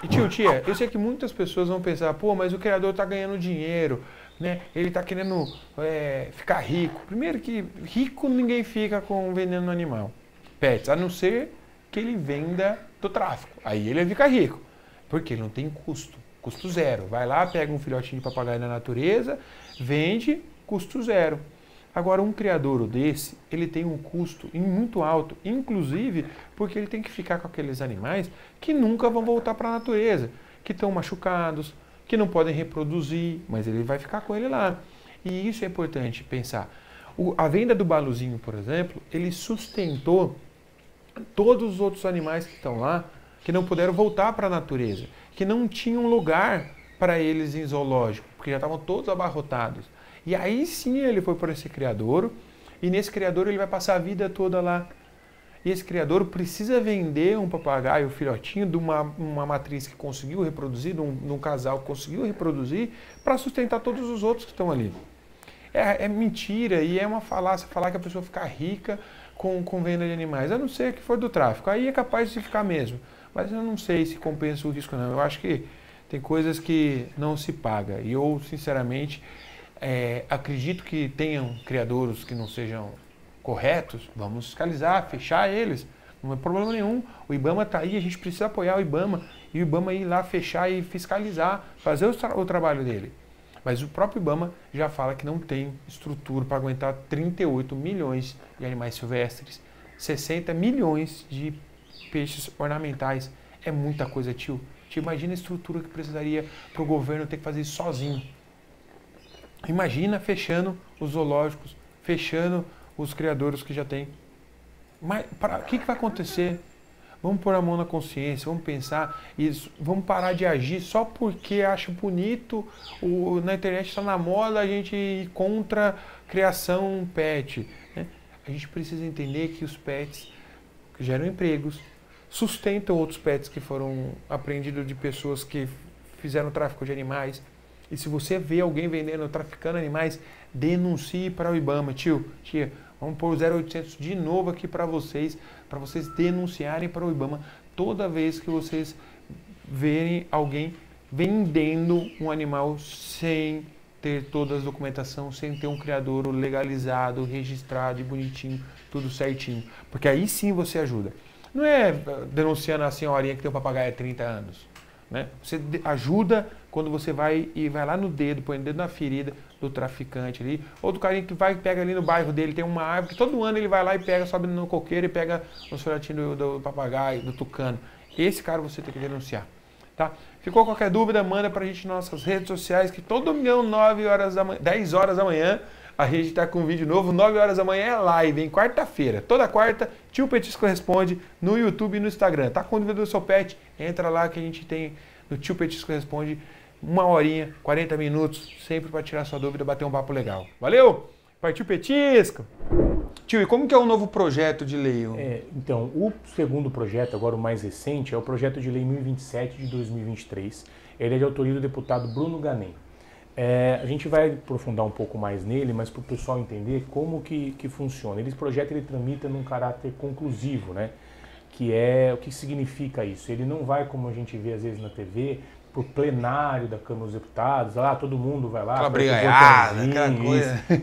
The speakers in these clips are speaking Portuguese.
E tio, tia, eu sei que muitas pessoas vão pensar, pô, mas o criador tá ganhando dinheiro, né? Ele tá querendo ficar rico. Primeiro que rico ninguém fica com vendendo animal. Pets, a não ser que ele venda do tráfico. Aí ele fica rico. Porque ele não tem custo. Custo zero. Vai lá, pega um filhotinho de papagaio na natureza, vende, custo zero. Agora, um criadouro desse, ele tem um custo muito alto, inclusive porque ele tem que ficar com aqueles animais que nunca vão voltar para a natureza, que estão machucados, que não podem reproduzir, mas ele vai ficar com ele lá. E isso é importante pensar. A venda do Baluzinho, por exemplo, ele sustentou todos os outros animais que estão lá, que não puderam voltar para a natureza, que não tinham lugar para eles em zoológico, porque já estavam todos abarrotados. E aí sim ele foi para esse criadouro, e nesse criadouro ele vai passar a vida toda lá. E esse criadouro precisa vender um papagaio filhotinho de uma matriz que conseguiu reproduzir, de um casal que conseguiu reproduzir, para sustentar todos os outros que estão ali. É mentira e é uma falácia falar que a pessoa fica rica com venda de animais, a não ser que for do tráfico. Aí é capaz de ficar mesmo. Mas eu não sei se compensa o risco não. Eu acho que tem coisas que não se paga. E eu, sinceramente, acredito que tenham criadouros que não sejam corretos, vamos fiscalizar, fechar eles, não é problema nenhum. O IBAMA está aí, a gente precisa apoiar o IBAMA, e o IBAMA ir lá fechar e fiscalizar, fazer o trabalho dele. Mas o próprio IBAMA já fala que não tem estrutura para aguentar 38 milhões de animais silvestres, 60 milhões de peixes ornamentais. É muita coisa, tio. Imagina a estrutura que precisaria para o governo ter que fazer isso sozinho. Imagina fechando os zoológicos, fechando os criadouros que já tem. Mas o que vai acontecer? Vamos pôr a mão na consciência, vamos pensar isso, vamos parar de agir só porque acha bonito, na internet está na moda a gente ir contra a criação pet. Né? A gente precisa entender que os pets geram empregos, sustentam outros pets que foram apreendidos de pessoas que fizeram tráfico de animais. E se você vê alguém vendendo, traficando animais, denuncie para o IBAMA. Tia, vamos pôr o 0800 de novo aqui para vocês denunciarem para o IBAMA toda vez que vocês verem alguém vendendo um animal sem ter toda a documentação, sem ter um criadouro legalizado, registrado e bonitinho, tudo certinho. Porque aí sim você ajuda. Não é denunciando a senhorinha que tem um papagaio há 30 anos. Né? Você ajuda quando você vai lá no dedo, põe o dedo na ferida do traficante ali, ou do carinha que vai e pega ali no bairro dele, tem uma árvore que todo ano ele vai lá e pega, sobe no coqueiro e pega os filhotinhos do papagaio, do tucano. Esse cara você tem que denunciar. Tá? Ficou qualquer dúvida, manda pra gente nas nossas redes sociais, que todo domingo, 9 horas da manhã, 10 horas da manhã, a gente está com um vídeo novo, 9 horas da manhã é live, em quarta-feira. Toda quarta, Tio Petisco Responde no YouTube e no Instagram. Tá com dúvida do seu pet? Entra lá que a gente tem no Tio Petisco Responde 1 horinha, 40 minutos, sempre para tirar sua dúvida, bater um papo legal. Valeu? Partiu Petisco! Tio, e como que é o novo projeto de lei? Então, o segundo projeto, agora o mais recente, é o projeto de lei 1027 de 2023. Ele é de autoria do deputado Bruno Ganem. A gente vai aprofundar um pouco mais nele, mas para o pessoal entender como que funciona. Esse projeto ele tramita num caráter conclusivo, né? Que é o que significa isso. Ele não vai, como a gente vê às vezes na TV, por plenário da Câmara dos Deputados, todo mundo vai lá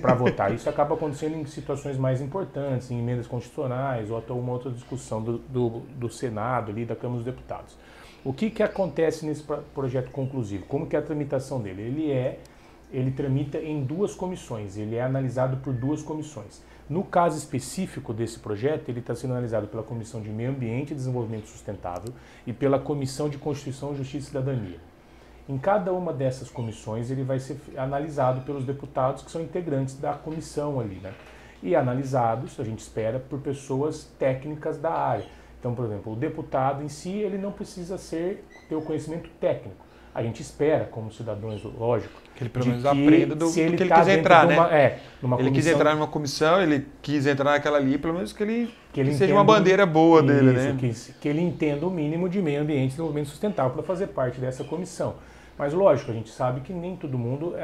para votar. Isso acaba acontecendo em situações mais importantes, em emendas constitucionais ou até uma outra discussão do Senado, ali, da Câmara dos Deputados. O que acontece nesse projeto conclusivo? Como que é a tramitação dele? Ele tramita em 2 comissões, ele é analisado por 2 comissões. No caso específico desse projeto, ele está sendo analisado pela Comissão de Meio Ambiente e Desenvolvimento Sustentável e pela Comissão de Constituição, Justiça e Cidadania. Em cada uma dessas comissões, ele vai ser analisado pelos deputados que são integrantes da comissão ali, né? E analisados, a gente espera, por pessoas técnicas da área. Então, por exemplo, o deputado em si, ele não precisa ter o conhecimento técnico. A gente espera, como cidadãos, lógico, que ele pelo menos aprenda do que ele quis entrar, né? Ele quis entrar numa comissão, ele quis entrar naquela ali, pelo menos que ele seja uma bandeira boa dele, né? Que ele entenda o mínimo de meio ambiente e desenvolvimento sustentável para fazer parte dessa comissão. Mas lógico, a gente sabe que nem todo mundo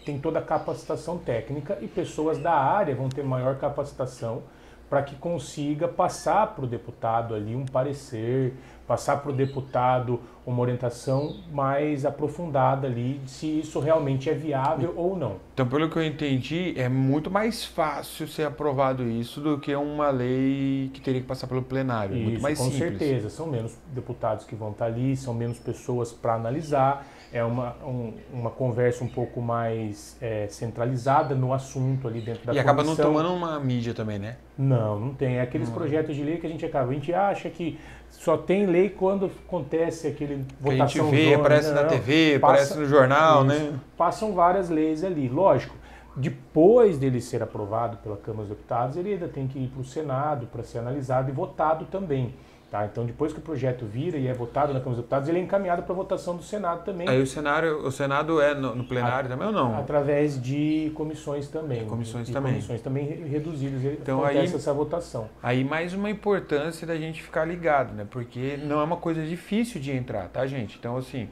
tem toda a capacitação técnica e pessoas da área vão ter maior capacitação para que consiga passar para o deputado ali um parecer, passar para o deputado uma orientação mais aprofundada ali, de se isso realmente é viável ou não. Então, pelo que eu entendi, é muito mais fácil ser aprovado isso do que uma lei que teria que passar pelo plenário. Isso, muito mais com simples. certeza. São menos deputados que vão estar ali, são menos pessoas para analisar. É uma conversa um pouco mais centralizada no assunto ali dentro da comissão. E acaba não tomando uma mídia também, né? Não tem. É aqueles projetos de lei que a gente acha que só tem lei quando acontece aquele votação. Que a gente vê, aparece na TV, aparece no jornal, isso, né? Passam várias leis ali. Lógico, depois dele ser aprovado pela Câmara dos Deputados, ele ainda tem que ir para o Senado para ser analisado e votado também. Tá? Então, depois que o projeto vira e é votado na Câmara dos Deputados, ele é encaminhado para votação do Senado também. Aí o Senado é no plenário também ou não? Através de comissões também. Comissões também reduzidas. Então, acontece essa votação. Aí mais uma importância da gente ficar ligado, né? Porque não é uma coisa difícil de entrar, tá, gente? Então, assim,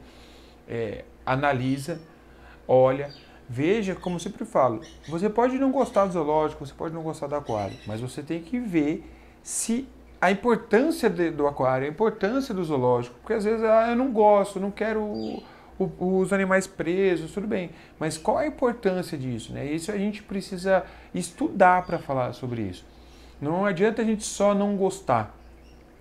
analisa, olha, veja, como eu sempre falo, você pode não gostar do zoológico, você pode não gostar do aquário, mas você tem que ver se a importância do aquário, a importância do zoológico, porque às vezes eu não gosto, não quero os animais presos, tudo bem, mas qual a importância disso, né? Isso a gente precisa estudar para falar sobre isso. Não adianta a gente só não gostar.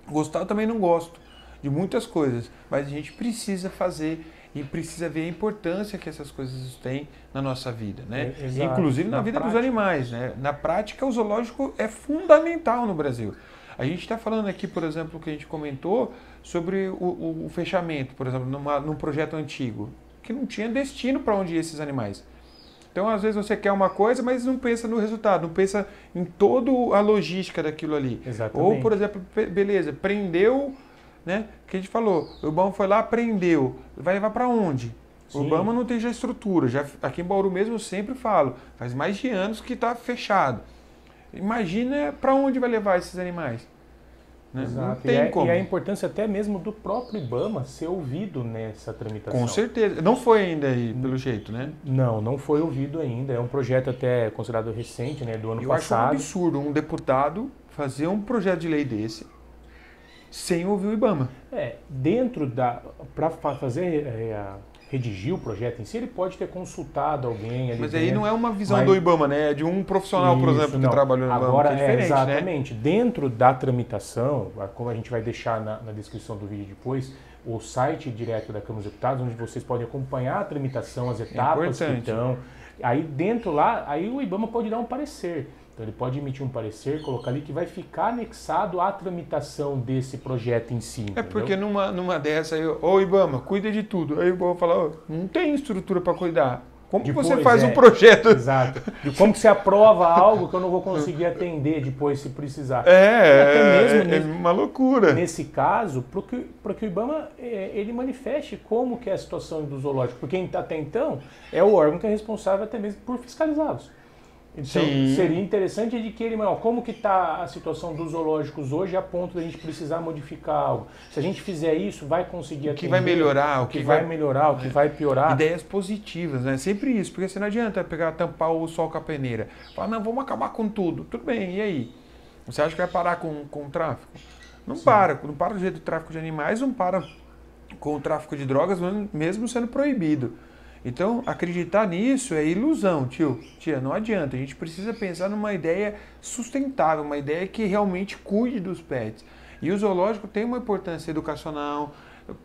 Gostar eu também não gosto de muitas coisas, mas a gente precisa fazer e precisa ver a importância que essas coisas têm na nossa vida, né? Exato. Inclusive na vida dos animais, né? Na prática, o zoológico é fundamental no Brasil. A gente está falando aqui, por exemplo, que a gente comentou sobre o fechamento, por exemplo, num projeto antigo, que não tinha destino para onde iam esses animais. Então, às vezes, você quer uma coisa, mas não pensa no resultado, não pensa em toda a logística daquilo ali. Exatamente. Ou, por exemplo, beleza, prendeu, né? Que a gente falou, o IBAMA foi lá, prendeu, vai levar para onde? Sim. O IBAMA não tem já estrutura, aqui em Bauru mesmo eu sempre falo, faz mais de anos que está fechado. Imagina para onde vai levar esses animais. Né? Exato. Não tem como. E a importância até mesmo do próprio IBAMA ser ouvido nessa tramitação. Com certeza. Não foi ainda aí, pelo jeito, né? Não foi ouvido ainda. É um projeto até considerado recente, né, do ano Eu passado. acho um absurdo um deputado fazer um projeto de lei desse sem ouvir o IBAMA. Dentro para redigir o projeto em si, ele pode ter consultado alguém ali. Mas aí não é uma visão do IBAMA, né? É de um profissional, por exemplo, que trabalhou no IBAMA. Agora, que é diferente, exatamente. Né? Dentro da tramitação, como a gente vai deixar na descrição do vídeo depois, o site direto da Câmara dos Deputados, onde vocês podem acompanhar a tramitação, as etapas que estão. Aí dentro lá, aí o IBAMA pode dar um parecer. Então ele pode emitir um parecer, colocar ali que vai ficar anexado à tramitação desse projeto em si. É porque numa dessa aí, ô IBAMA, cuida de tudo. Aí o IBAMA fala, não tem estrutura para cuidar. Como que você faz um projeto? Exato. E como que você aprova algo que eu não vou conseguir atender depois se precisar? Até mesmo uma loucura. Nesse caso, para que o IBAMA ele manifeste como que é a situação do zoológico. Porque até então é o órgão que é responsável até mesmo por fiscalizá-los. Então, seria interessante de que ele, como que está a situação dos zoológicos hoje a ponto de a gente precisar modificar algo? Se a gente fizer isso, vai conseguir atender? O que vai melhorar? O que vai melhorar? O que vai piorar? Ideias positivas, né? Sempre isso, porque você não adianta tampar o sol com a peneira. Falar, não, vamos acabar com tudo. Tudo bem, e aí? Você acha que vai parar com o tráfico? Não para do jeito do tráfico de animais, não para com o tráfico de drogas, mesmo sendo proibido. Então, acreditar nisso é ilusão, tia, não adianta. A gente precisa pensar numa ideia sustentável, uma ideia que realmente cuide dos pets. E o zoológico tem uma importância educacional,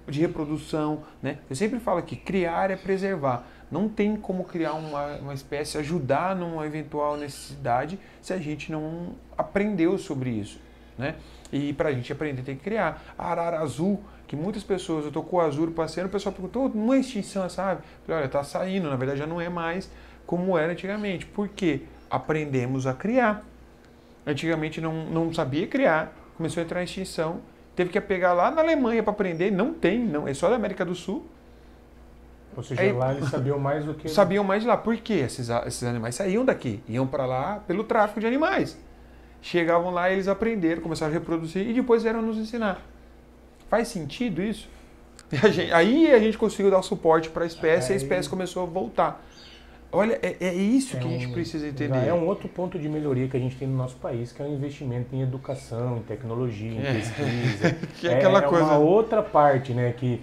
de reprodução, né? Eu sempre falo que criar é preservar. Não tem como criar uma espécie, ajudar numa eventual necessidade se a gente não aprendeu sobre isso, né? E para a gente aprender tem que criar. A arara azul, que muitas pessoas, eu estou com o azul passeando, o pessoal perguntou, não é extinção, sabe? Eu falei, olha, está saindo, na verdade já não é mais como era antigamente. Por quê? Aprendemos a criar. Antigamente não sabia criar, começou a entrar em extinção, teve que pegar lá na Alemanha para aprender, não, é só da América do Sul. Ou seja, lá eles sabiam mais do que... Sabiam mais de lá. Por quê? Esses animais saíam daqui, iam para lá pelo tráfico de animais. Chegavam lá, eles aprenderam, começaram a reproduzir e depois vieram nos ensinar. Faz sentido isso? Aí a gente conseguiu dar suporte para a espécie e a espécie começou a voltar. Olha, é isso que a gente precisa entender. É um outro ponto de melhoria que a gente tem no nosso país, que é o investimento em educação, em tecnologia, em pesquisa. Que é aquela coisa... uma outra parte, né, que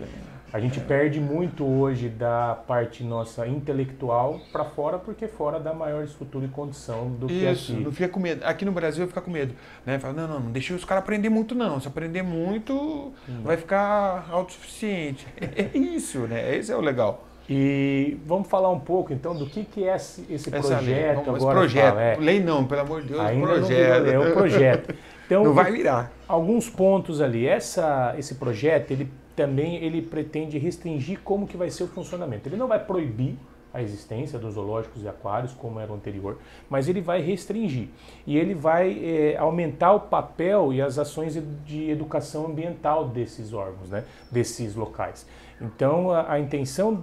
a gente perde muito hoje da parte nossa intelectual para fora, porque fora dá maior estrutura e condição do que aqui. Não fica com medo. Aqui no Brasil fica com medo, né? Fala, não deixa os caras aprender muito não. Se aprender muito, vai ficar autossuficiente. É isso, né? Esse é o legal. E vamos falar um pouco, então, do que é esse projeto lei. agora. Esse projeto. Lei não, pelo amor de Deus, ainda projeto. Não virou lei, é um projeto. Então, não vai virar. Alguns pontos ali. Esse projeto, ele pretende restringir como que vai ser o funcionamento. Ele não vai proibir a existência dos zoológicos e aquários, como era o anterior, mas ele vai restringir. E ele vai aumentar o papel e as ações de educação ambiental desses órgãos, né? Desses locais. Então, a intenção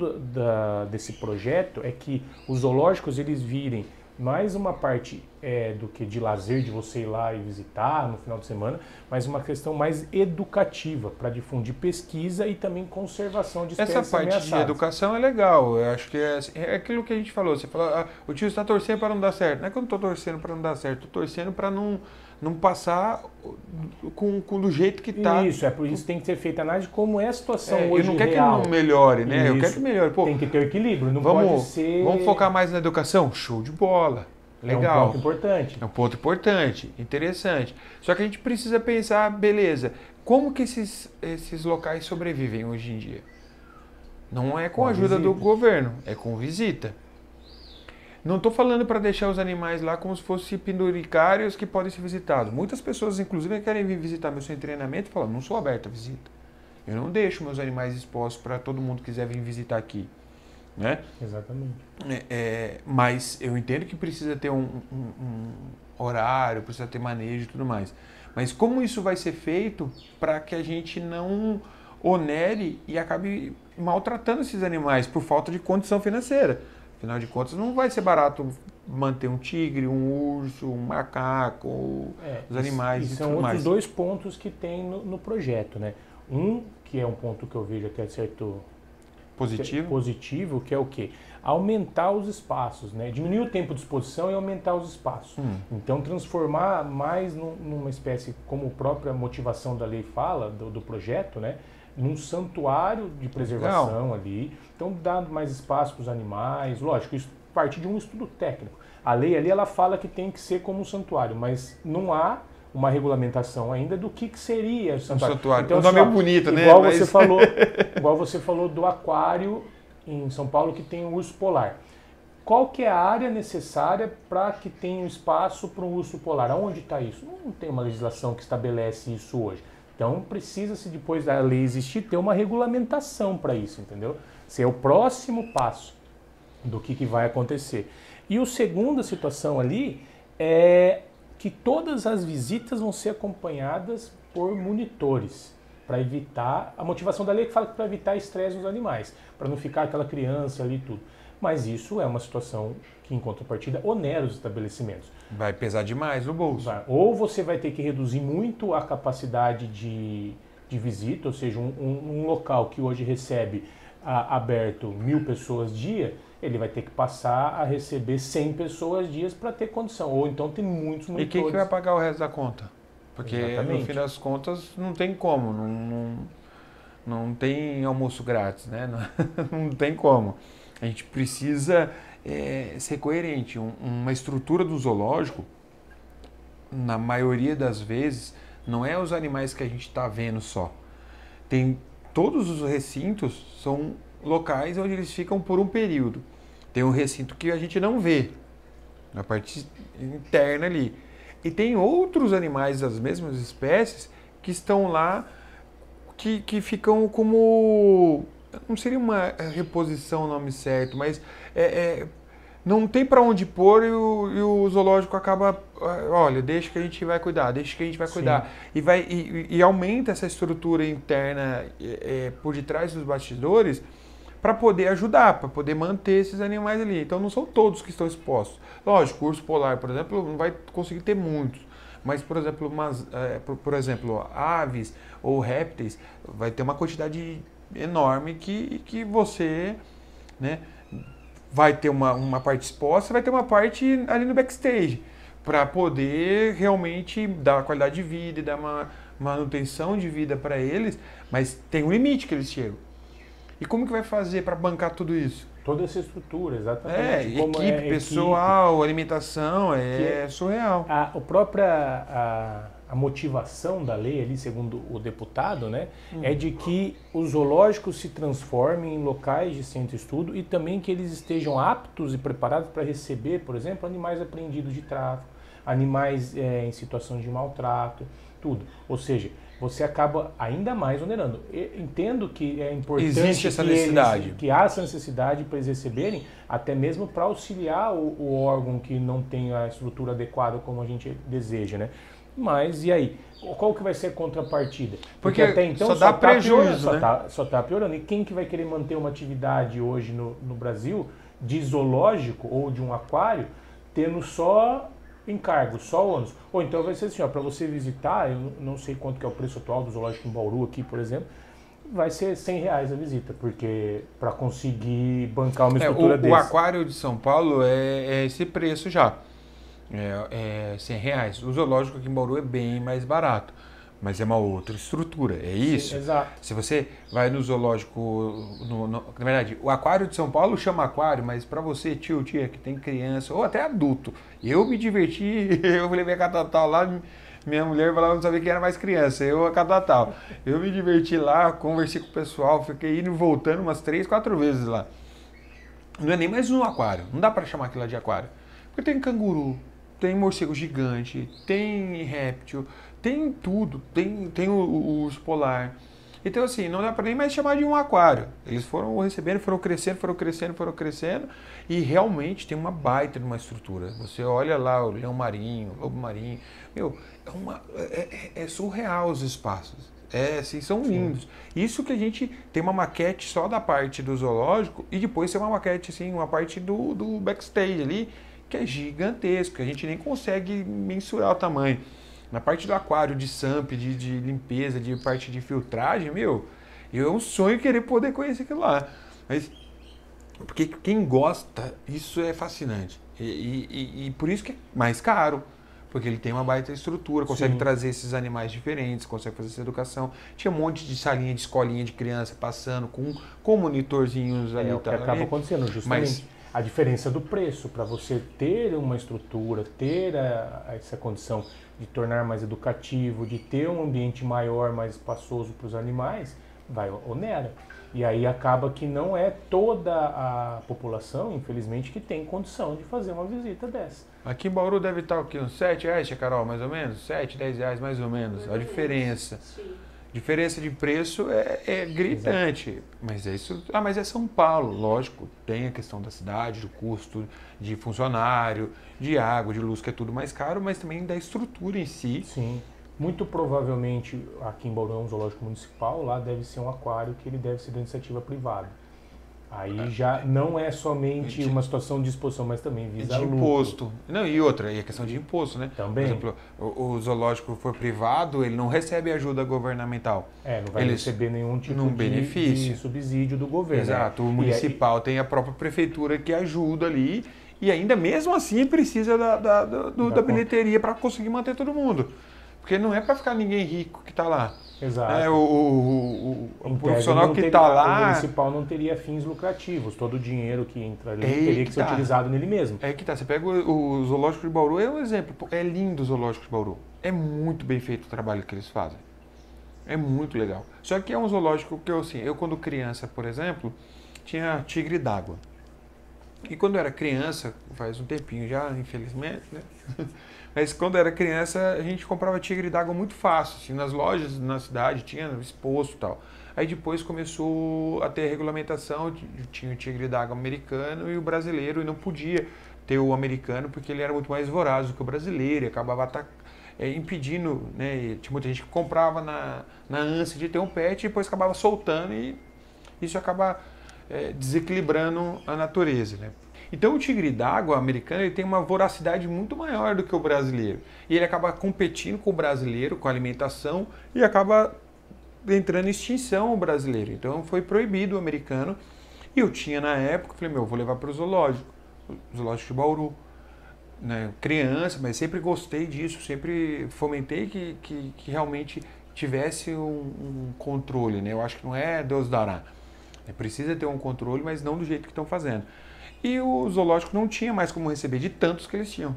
desse projeto é que os zoológicos eles virem mais uma parte do que de lazer, de você ir lá e visitar no final de semana, mas uma questão mais educativa, para difundir pesquisa e também conservação de espécies ameaçadas. Essa parte de educação é legal, eu acho que é aquilo que a gente falou. Você falou, o tio está torcendo para não dar certo. Não é que eu não estou torcendo para não dar certo, estou torcendo para não passar do jeito que está. Isso, por isso tem que ser feita análise de como é a situação hoje. Eu não quero real. Que não melhore, né? Isso. Eu quero que melhore. Pô, tem que ter equilíbrio, não pode ser... Vamos focar mais na educação? Show de bola. Legal. É um ponto importante. É um ponto importante, interessante. Só que a gente precisa pensar, beleza, como que esses locais sobrevivem hoje em dia? Não é com a ajuda do governo, é com visita. Não estou falando para deixar os animais lá como se fossem penduricários que podem ser visitados. Muitas pessoas, inclusive, querem vir visitar meu centro de treinamento e falam, não sou aberto a visita. Eu não deixo meus animais expostos para todo mundo que quiser vir visitar aqui. Né? Exatamente. Mas eu entendo que precisa ter um horário, precisa ter manejo e tudo mais. Mas como isso vai ser feito para que a gente não onere e acabe maltratando esses animais por falta de condição financeira? Afinal de contas, não vai ser barato manter um tigre, um urso, um macaco, os animais e tudo mais. São outros dois pontos que tem no projeto, né? Um, que é um ponto que eu vejo até certo... positivo, que é o quê? Aumentar os espaços, né? Diminuir o tempo de exposição e aumentar os espaços. Então, transformar mais numa espécie, como a própria motivação da lei fala, do projeto, né? Num santuário de preservação ali. Então, dar mais espaço para os animais. Lógico, isso parte de um estudo técnico. A lei ali, ela fala que tem que ser como um santuário, mas não há uma regulamentação ainda do que seria o santuário. Então, o nome é bonito, né? Igual você falou do aquário em São Paulo que tem o urso polar. Qual que é a área necessária para que tenha um espaço para um urso polar? Aonde está isso? Não tem uma legislação que estabelece isso hoje. Então precisa-se, depois da lei existir, ter uma regulamentação para isso, entendeu? Esse é o próximo passo do que vai acontecer. E a segunda situação ali é que todas as visitas vão ser acompanhadas por monitores, para evitar, a motivação da lei é que fala que para evitar estresse nos animais, para não ficar aquela criança ali e tudo. Mas isso é uma situação que, em contrapartida, onera os estabelecimentos. Vai pesar demais no bolso. Ou você vai ter que reduzir muito a capacidade de visita, ou seja, um local que hoje recebe aberto 1000 pessoas dia, ele vai ter que passar a receber 100 pessoas dias para ter condição. Ou então tem muitos monitores. E quem que vai pagar o resto da conta? Porque Exatamente. No fim das contas não tem como, não tem almoço grátis, né? Não tem como. A gente precisa ser coerente. Uma estrutura do zoológico, na maioria das vezes, não é os animais que a gente está vendo só. Todos os recintos são locais onde eles ficam por um período. Tem um recinto que a gente não vê, na parte interna ali. E tem outros animais das mesmas espécies que estão lá, que ficam como... Não seria uma reposição o nome certo, mas não tem para onde pôr e o zoológico acaba... Olha, deixa que a gente vai cuidar, deixa que a gente vai cuidar. E aumenta essa estrutura interna por detrás dos bastidores para poder ajudar, para poder manter esses animais ali. Então não são todos que estão expostos. Lógico, o urso polar, por exemplo, não vai conseguir ter muitos. Mas, por exemplo, aves ou répteis, vai ter uma quantidade enorme que você, né, vai ter uma parte exposta, vai ter uma parte ali no backstage, para poder realmente dar qualidade de vida e dar uma manutenção de vida para eles, mas tem um limite que eles chegam. E como que vai fazer para bancar tudo isso? Toda essa estrutura, exatamente. Como Equipe, pessoal, alimentação, surreal. A motivação da lei ali, segundo o deputado, né, é de que os zoológicos se transformem em locais de centro-estudo e também que eles estejam aptos e preparados para receber, por exemplo, animais apreendidos de tráfico, animais em situação de maltrato, tudo. Ou seja, você acaba ainda mais onerando. Entendo que é importante existe essa necessidade. que há essa necessidade para eles receberem, até mesmo para auxiliar o órgão que não tem a estrutura adequada como a gente deseja, né? Mas e aí? Qual que vai ser a contrapartida? Porque até então só dá prejuízo, né? Só está piorando. E quem que vai querer manter uma atividade hoje no Brasil de zoológico ou de um aquário tendo só encargo, só ônus? Ou então vai ser assim, para você visitar, eu não sei quanto que é o preço atual do zoológico em Bauru aqui, por exemplo, vai ser R$100 a visita, porque para conseguir bancar uma estrutura desse. O aquário de São Paulo é esse preço já. É R$100. O zoológico aqui em Bauru é bem mais barato, mas é uma outra estrutura, é isso. Sim, exato. Se você vai no zoológico, na verdade, o aquário de São Paulo chama aquário, mas para você, tio, tia, que tem criança, ou até adulto, eu me diverti, eu levei a Catatal lá, minha mulher falava não sabia quem era mais criança, eu a Catatal. Eu me diverti lá, conversei com o pessoal, fiquei indo e voltando umas 3, 4 vezes lá. Não é nem mais um aquário, não dá para chamar aquilo lá de aquário, porque tem canguru, tem morcego gigante, tem réptil, tem tudo, tem o urso polar. Então assim, não dá para nem mais chamar de um aquário. Eles foram recebendo, foram crescendo e realmente tem uma baita de uma estrutura. Você olha lá o leão marinho, o lobo marinho, meu, é surreal os espaços. Assim, são lindos. Isso que a gente tem uma maquete só da parte do zoológico e depois tem uma maquete, assim, uma parte do backstage ali, que é gigantesco, que a gente nem consegue mensurar o tamanho. Na parte do aquário, de SAMP, de limpeza, de parte de filtragem, é um sonho querer poder conhecer aquilo lá. Mas, porque quem gosta, isso é fascinante. E por isso que é mais caro. Porque ele tem uma baita estrutura, consegue trazer esses animais diferentes, consegue fazer essa educação. Tinha um monte de salinha, de escolinha de criança passando com monitorzinhos ali. O que acaba acontecendo, justamente. A diferença do preço, para você ter uma estrutura, ter essa condição de tornar mais educativo, de ter um ambiente maior, mais espaçoso para os animais, vai onera. E aí acaba que não é toda a população, infelizmente, que tem condição de fazer uma visita dessa. Aqui em Bauru deve estar o quê? Uns R$7, tia Carol, mais ou menos? R$7, R$10 mais ou menos. A diferença. Sim. Diferença de preço é gritante. Exato. Mas é isso. Mas é São Paulo, lógico. Tem a questão da cidade, do custo de funcionário, de água, de luz, que é tudo mais caro, mas também da estrutura em si. Sim. Muito provavelmente aqui em Bauru é um zoológico municipal, lá deve ser um aquário que ele deve ser de iniciativa privada. Aí já não é somente uma situação de exposição, mas também visa de imposto. Não, e outra, e a questão de imposto, né? Também. Por exemplo, o zoológico for privado, ele não recebe ajuda governamental. Não vai receber nenhum tipo benefício. de subsídio do governo. Exato, o municipal tem a própria prefeitura que ajuda ali, e ainda mesmo assim precisa da bilheteria para conseguir manter todo mundo. Porque não é para ficar ninguém rico que está lá. Exato. O profissional que está lá... O municipal não teria fins lucrativos. Todo o dinheiro que entra ali teria que ser utilizado nele mesmo. É que tá. Você pega o Zoológico de Bauru, é um exemplo. É lindo o Zoológico de Bauru. É muito bem feito o trabalho que eles fazem. É muito legal. Só que é um zoológico que eu quando criança, por exemplo, tinha tigre d'água. E quando eu era criança, faz um tempinho já, infelizmente, né? Mas quando era criança, a gente comprava tigre d'água muito fácil, assim, nas lojas na cidade, tinha exposto e tal. Aí depois começou a ter regulamentação, tinha o tigre d'água americano e o brasileiro, e não podia ter o americano porque ele era muito mais voraz do que o brasileiro, e acabava impedindo, né? E tinha muita gente que comprava na ânsia de ter um pet e depois acabava soltando, e isso acaba desequilibrando a natureza, né? Então o tigre d'água americano ele tem uma voracidade muito maior do que o brasileiro. E ele acaba competindo com o brasileiro, com a alimentação, e acaba entrando em extinção o brasileiro. Então foi proibido o americano E eu tinha na época, falei, eu vou levar para o zoológico de Bauru. Né? Criança, mas sempre gostei disso, sempre fomentei que realmente tivesse um controle, né? Eu acho que não é Deus dará. Precisa ter um controle, mas não do jeito que estão fazendo. E o zoológico não tinha mais como receber de tantos que eles tinham.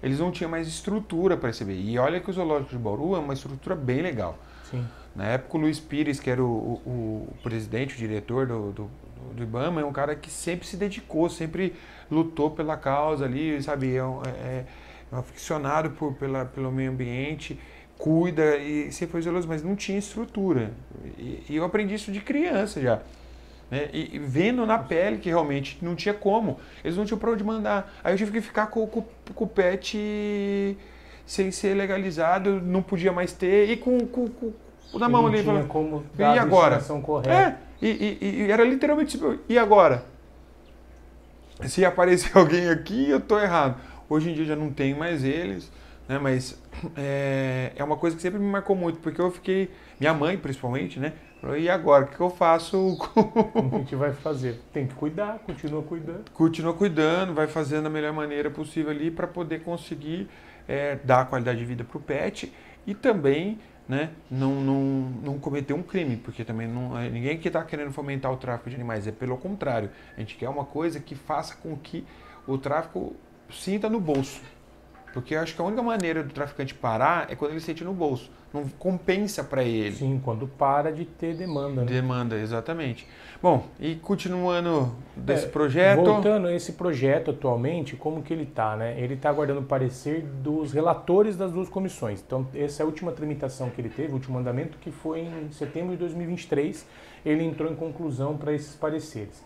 Eles não tinham mais estrutura para receber. E olha que o zoológico de Bauru é uma estrutura bem legal. Sim. Na época o Luiz Pires, que era o presidente, o diretor do IBAMA, é um cara que sempre se dedicou, sempre lutou pela causa ali, sabe? É aficionado pelo meio ambiente, cuida e sempre foi zeloso, mas não tinha estrutura. E eu aprendi isso de criança já. Né? E vendo na pele que realmente não tinha como. Eles não tinham para onde mandar. Aí eu tive que ficar com o pet sem ser legalizado, não podia mais ter, e na mão ali. Não tinha como dar e a agora? destinação correta. E era literalmente tipo, e agora? Se aparecer alguém aqui, eu tô errado. Hoje em dia já não tem mais eles, né? Mas é uma coisa que sempre me marcou muito, porque eu fiquei, minha mãe principalmente, né? Falou, e agora? O que eu faço? Como que a gente vai fazer? Tem que cuidar, continua cuidando. Continua cuidando, vai fazendo da melhor maneira possível ali para poder conseguir dar qualidade de vida para o pet e também, né, não cometer um crime, porque também ninguém que está querendo fomentar o tráfico de animais, é pelo contrário. A gente quer uma coisa que faça com que o tráfico sinta no bolso. Porque eu acho que a única maneira do traficante parar é quando ele sente no bolso. Não compensa para ele. Sim, quando para de ter demanda. Né? Demanda, exatamente. Bom, e continuando desse projeto... Voltando, esse projeto atualmente, como que ele está? Né? Ele está aguardando o parecer dos relatores das duas comissões. Então, essa é a última tramitação que ele teve, o último andamento, que foi em setembro de 2023. Ele entrou em conclusão para esses pareceres,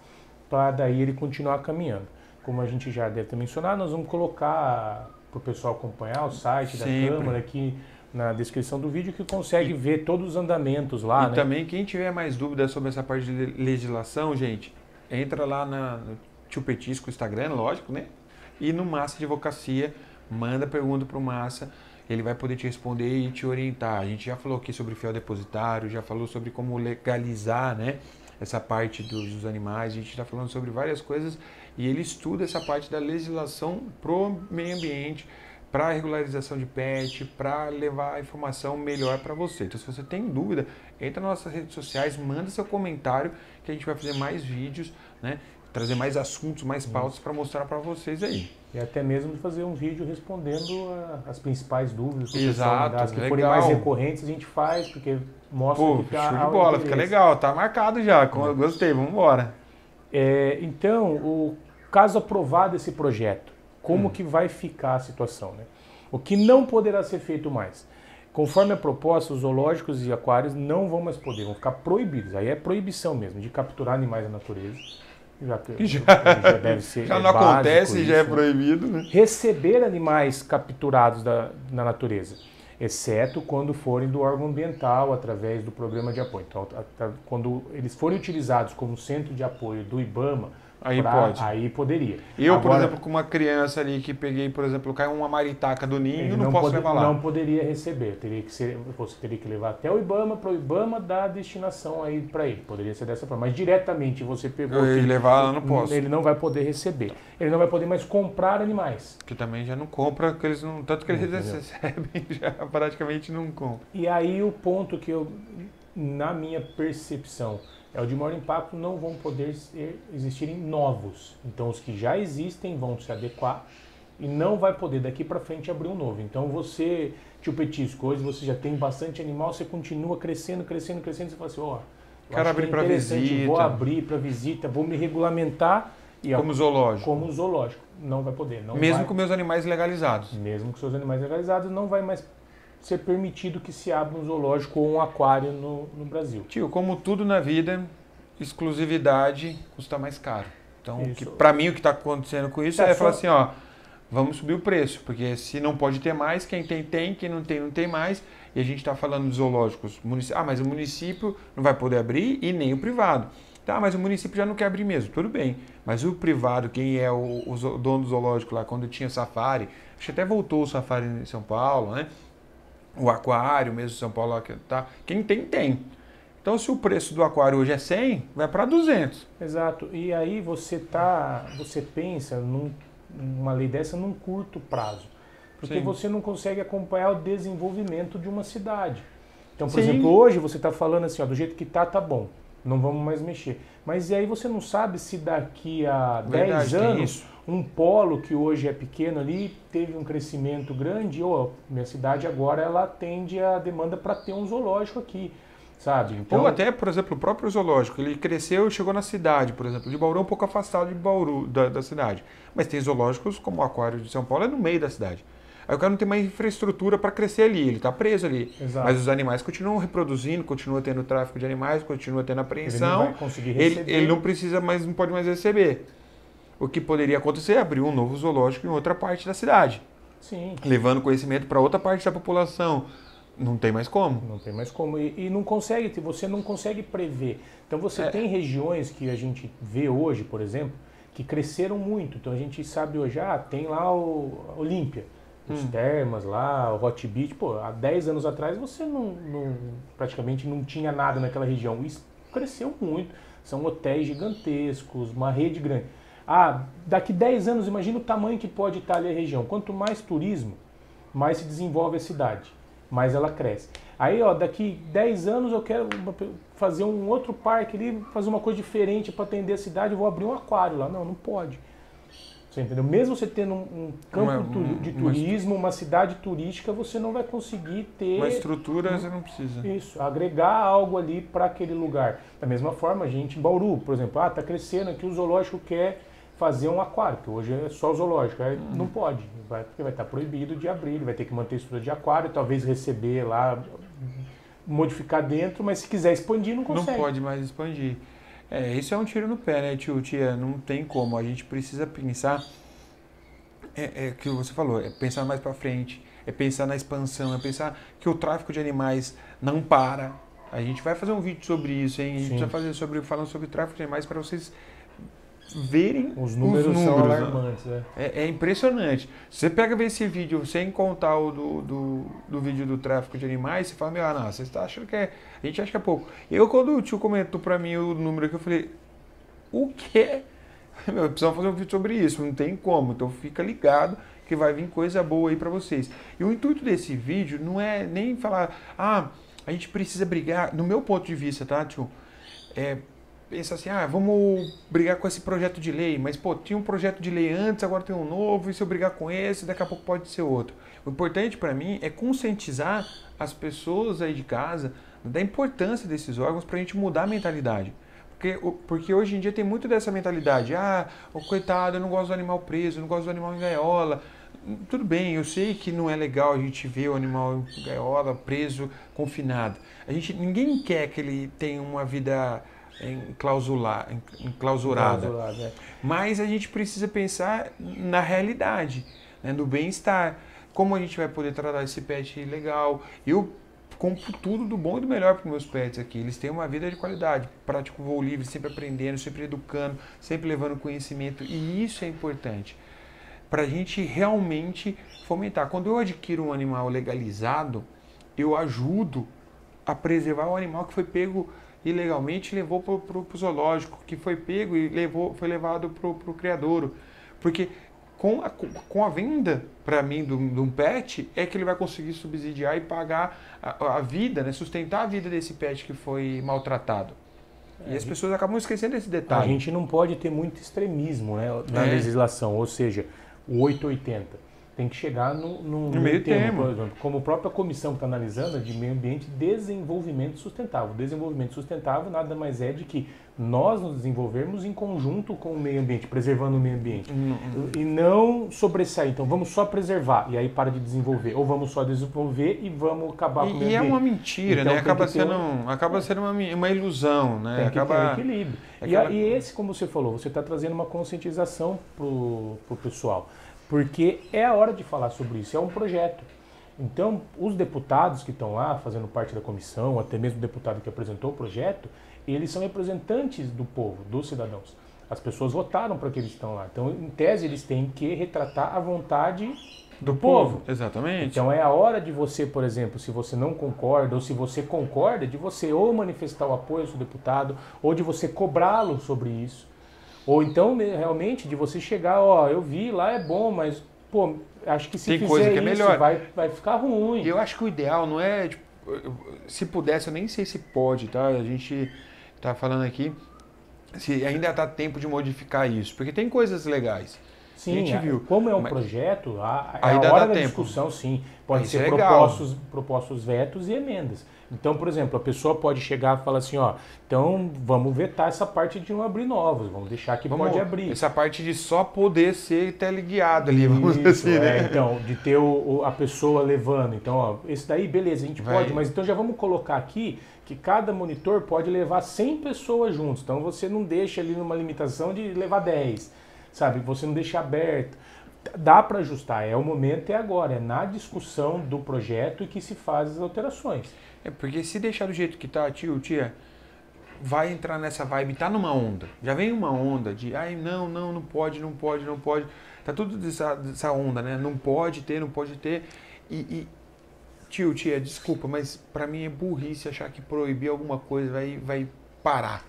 para daí ele continuar caminhando. Como a gente já deve ter mencionado, nós vamos colocar para o pessoal acompanhar o site da Câmara aqui na descrição do vídeo, que consegue ver todos os andamentos lá. E né? também, quem tiver mais dúvidas sobre essa parte de legislação, gente, entra lá no Tio Petisco Instagram, lógico, né? E no Massa de Advocacia, manda pergunta para o Massa, ele vai poder te responder e te orientar. A gente já falou aqui sobre fiel depositário, já falou sobre como legalizar, né, essa parte dos animais, a gente está falando sobre várias coisas e ele estuda essa parte da legislação pro meio ambiente, para a regularização de pet, para levar a informação melhor para você. Então, se você tem dúvida, entra nas nossas redes sociais, manda seu comentário, que a gente vai fazer mais vídeos, né? Trazer mais assuntos, mais pautas para mostrar para vocês aí. E até mesmo fazer um vídeo respondendo as principais dúvidas. Exato, as que forem mais recorrentes a gente faz, porque mostra que show de bola, fica legal, tá marcado já, gostei, vamos embora. Então, caso aprovado esse projeto, como que vai ficar a situação, né? O que não poderá ser feito mais? Conforme a proposta, os zoológicos e aquários não vão mais poder, vão ficar proibidos. Aí é proibição mesmo, de capturar animais da natureza. Já deve ser. Já não acontece, já é proibido, né? Receber animais capturados na natureza, exceto quando forem do órgão ambiental, através do programa de apoio. Então, quando eles forem utilizados como centro de apoio do IBAMA, aí poderia. Eu, por exemplo, com uma criança ali que peguei, por exemplo, caiu uma maritaca do ninho, não posso levar lá. Não poderia receber, você teria que levar até o IBAMA, para o IBAMA dar a destinação aí para ele. Poderia ser dessa forma, mas diretamente você pegou... E levar lá, não posso. Ele não vai poder receber. Ele não vai poder mais comprar animais. Que também já não compra, que eles não, tanto que eles recebem, já praticamente não compram. E aí o ponto que na minha percepção, é o de maior impacto, não vão poder existirem novos. Então, os que já existem vão se adequar e não vai poder daqui para frente abrir um novo. Então, você, tio Petisco, hoje você já tem bastante animal, você continua crescendo, você fala assim, quero abrir para visita. Vou abrir para visita, vou me regulamentar. E, como zoológico. Como zoológico. Não vai poder. Mesmo com meus animais legalizados. Mesmo com seus animais legalizados, não vai mais ser permitido que se abra um zoológico ou um aquário no Brasil. Tio, como tudo na vida, exclusividade custa mais caro. Então, para mim, o que está acontecendo com isso é falar assim, vamos subir o preço, porque se não pode ter mais, quem tem, quem não tem mais. E a gente está falando de zoológicos, mas o município não vai poder abrir e nem o privado. Tá, mas o município já não quer abrir mesmo, tudo bem. Mas o privado, quem é o dono do zoológico lá, quando tinha safari, acho que até voltou o safari em São Paulo, né? O aquário mesmo, São Paulo, tá? Quem tem. Então, se o preço do aquário hoje é 100, vai para 200. Exato. E aí você pensa numa lei dessa num curto prazo. Porque Sim. você não consegue acompanhar o desenvolvimento de uma cidade. Então, por Sim. exemplo, hoje você está falando assim, ó, do jeito que tá bom. Não vamos mais mexer. Mas e aí você não sabe se daqui a 10 anos, um polo que hoje é pequeno ali, teve um crescimento grande, minha cidade agora ela atende a demanda para ter um zoológico aqui, sabe? Então, ou até, por exemplo, o próprio zoológico, ele cresceu e chegou na cidade, por exemplo, de Bauru é um pouco afastado de Bauru, da cidade. Mas tem zoológicos como o Aquário de São Paulo, é no meio da cidade. Aí o cara não tem mais infraestrutura para crescer ali, ele está preso ali. Exato. Mas os animais continuam reproduzindo, continua tendo tráfico de animais, continua tendo apreensão. Ele não vai conseguir receber. Ele não precisa mais, não pode mais receber. O que poderia acontecer é abrir um novo zoológico em outra parte da cidade. Sim. Levando conhecimento para outra parte da população. Não tem mais como. Não tem mais como. E não consegue, você não consegue prever. Então você tem regiões que a gente vê hoje, por exemplo, que cresceram muito. Então a gente sabe hoje, tem lá o Olímpia. Os termas lá, o Hot Beach, há 10 anos atrás você praticamente não tinha nada naquela região. Isso cresceu muito. São hotéis gigantescos, uma rede grande. Daqui 10 anos, imagina o tamanho que pode estar ali a região. Quanto mais turismo, mais se desenvolve a cidade, mais ela cresce. Aí, daqui 10 anos eu quero fazer um outro parque ali, fazer uma coisa diferente para atender a cidade, eu vou abrir um aquário lá. Não pode. Você entendeu? Mesmo você tendo um campo de turismo, uma cidade turística, você não vai conseguir ter... Uma estrutura você não precisa. Isso, agregar algo ali para aquele lugar. Da mesma forma, a gente em Bauru, por exemplo, está crescendo aqui, o zoológico quer fazer um aquário, que hoje é só zoológico, não pode, porque vai estar proibido de abrir, ele vai ter que manter a estrutura de aquário, talvez receber lá, modificar dentro, mas se quiser expandir, não consegue. Não pode mais expandir. Isso é um tiro no pé, né, tia? Não tem como. A gente precisa pensar, que você falou, é pensar mais para frente, é pensar na expansão, é pensar que o tráfico de animais não para. A gente vai fazer um vídeo sobre isso, hein? A gente vai fazer falando sobre tráfico de animais para vocês verem os números são alarmantes. É impressionante. Você pega ver esse vídeo sem contar o do vídeo do tráfico de animais, você fala, não, você está achando que a gente acha que é pouco. Quando o tio comentou para mim o número aqui, eu falei, o quê? Precisamos fazer um vídeo sobre isso, não tem como. Então fica ligado que vai vir coisa boa aí para vocês. E o intuito desse vídeo não é nem falar, a gente precisa brigar, no meu ponto de vista, tá, tio? Pensa assim, vamos brigar com esse projeto de lei, mas tinha um projeto de lei antes, agora tem um novo, e se eu brigar com esse, daqui a pouco pode ser outro. O importante para mim é conscientizar as pessoas aí de casa da importância desses órgãos para a gente mudar a mentalidade. Porque hoje em dia tem muito dessa mentalidade, coitado, eu não gosto do animal preso, eu não gosto do animal em gaiola. Tudo bem, eu sei que não é legal a gente ver o animal em gaiola, preso, confinado. Ninguém quer que ele tenha uma vida enclausurada. Mas a gente precisa pensar na realidade, né, no bem-estar. Como a gente vai poder tratar esse pet legal. Eu compro tudo do bom e do melhor para os meus pets aqui. Eles têm uma vida de qualidade. Prático voo livre, sempre aprendendo, sempre educando, sempre levando conhecimento. E isso é importante para a gente realmente fomentar. Quando eu adquiro um animal legalizado, eu ajudo a preservar o animal que foi pego ilegalmente, levou para o zoológico, que foi pego e foi levado para o criadouro. Porque com a venda, para mim, de um pet, é que ele vai conseguir subsidiar e pagar a vida, né, sustentar a vida desse pet que foi maltratado. E as pessoas acabam esquecendo esse detalhe. A gente não pode ter muito extremismo, né, na legislação, ou seja, o 880. Tem que chegar no meio termo, por exemplo. Como a própria comissão que está analisando, é de meio ambiente e desenvolvimento sustentável. Desenvolvimento sustentável nada mais é de que nós nos desenvolvermos em conjunto com o meio ambiente, preservando o meio ambiente. E não sobressair. Então vamos só preservar e aí para de desenvolver. Ou vamos só desenvolver e vamos acabar com o meio ambiente. E é uma mentira, então, né? Acaba sendo uma ilusão, né? Tem que ter um equilíbrio. E esse, como você falou, você está trazendo uma conscientização para o pessoal. Porque é a hora de falar sobre isso, é um projeto. Então, os deputados que estão lá fazendo parte da comissão, até mesmo o deputado que apresentou o projeto, eles são representantes do povo, dos cidadãos. As pessoas votaram para que eles estão lá. Então, em tese, eles têm que retratar a vontade do povo. Exatamente. Então é a hora de você, por exemplo, se você não concorda ou se você concorda, de você ou manifestar o apoio ao seu deputado ou de você cobrá-lo sobre isso. Ou então, realmente, de você chegar, ó, eu vi, lá é bom, mas, pô, acho que se Tem fizer coisa que é isso, melhor. vai ficar ruim. Eu acho que o ideal não é, tipo, se pudesse, eu nem sei se pode, tá? A gente tá falando aqui se ainda dá tempo de modificar isso, porque tem coisas legais. Sim, a gente viu. como é um Mas projeto, é ainda a hora dá da tempo. discussão, sim. Pode Isso ser é legal. propostos vetos e emendas. Então, por exemplo, a pessoa pode chegar e falar assim, ó, então vamos vetar essa parte de não abrir novos, vamos deixar que pode abrir. Essa parte de só poder ser teleguiado ali, vamos dizer assim, né? Então, de ter a pessoa levando. Então, ó, esse daí, beleza, a gente pode, mas então já vamos colocar aqui que cada monitor pode levar 100 pessoas juntos. Então, você não deixa ali numa limitação de levar 10, sabe? Você não deixa aberto. Dá para ajustar, o momento é agora, é na discussão do projeto e que se faz as alterações. Porque se deixar do jeito que tá, tia, vai entrar nessa vibe, tá numa onda. Já vem uma onda de, ai, não pode. Tá tudo dessa onda, né? Não pode ter. Tia, desculpa, mas pra mim é burrice achar que proibir alguma coisa vai parar.